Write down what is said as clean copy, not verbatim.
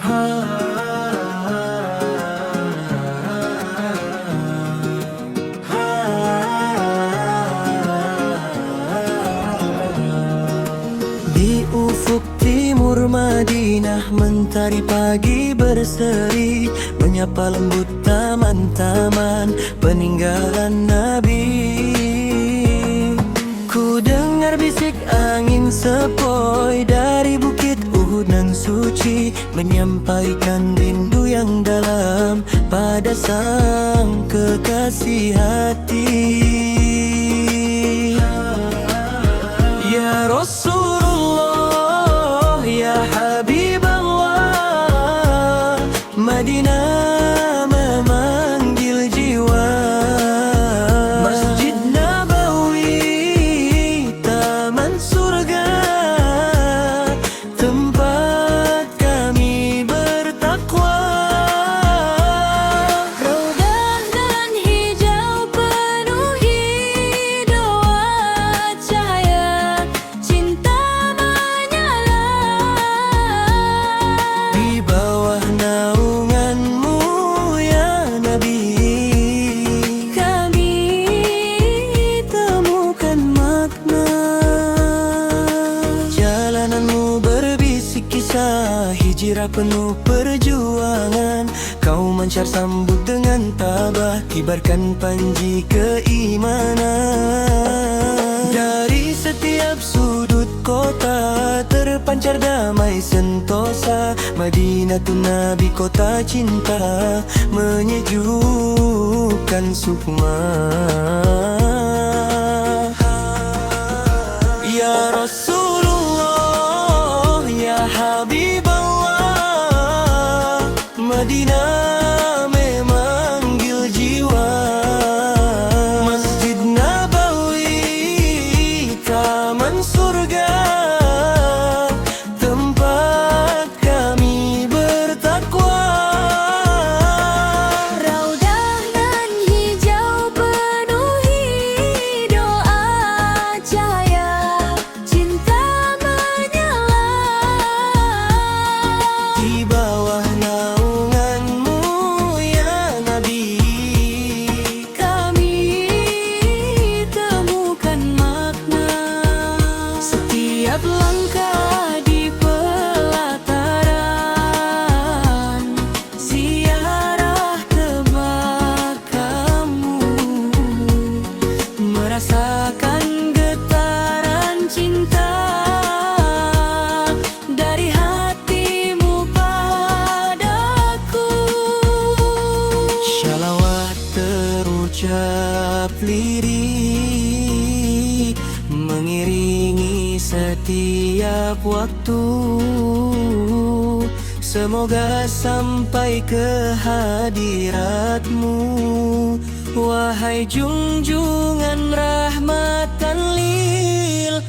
Di ufuk timur Madinah, mentari pagi berseri, menyapa lembut taman-taman peninggalan Nabi. Ku dengar bisik angin sepoi dari bukit Uhud nan suci, menyampaikan rindu yang dalam pada sang kekasih hati. Ya Rasulullah, ya Habiballah, Madinah memanggil jiwa. Masjid Nabawi, taman surga, tempat kami bertakwa. Raudah nan hijau penuhi doa, cahaya cinta menyala. Di bawah naunganmu ya Nabi, Kami temukan makna. Jalananmu berbisik kisah hijrah penuh perjuangan. Kau mancar sambut dengan tabah, kibarkan panji keimanan. Dari setiap sudut kota terpancar damai sentosa. Madinatun Nabi, kota cinta, menyejukkan sukma. Ya Rasulullah, ya Habiballah, Madinah memanggil jiwa. Masjid Nabawi, taman surga, tempat kami bertakwa. raudah nan hijau penuhi doa, cahaya cinta menyala. Di bawah naunganmu ya Nabi, Kami temukan makna. setiap Langkah di pelataran, ziarah tebak kamu, merasakan getaran cinta dari hatimu padaku. syalawat terucap lirik, mengiringi setiap waktu. Semoga sampai ke hadiratmu, wahai junjungan rahmatan lil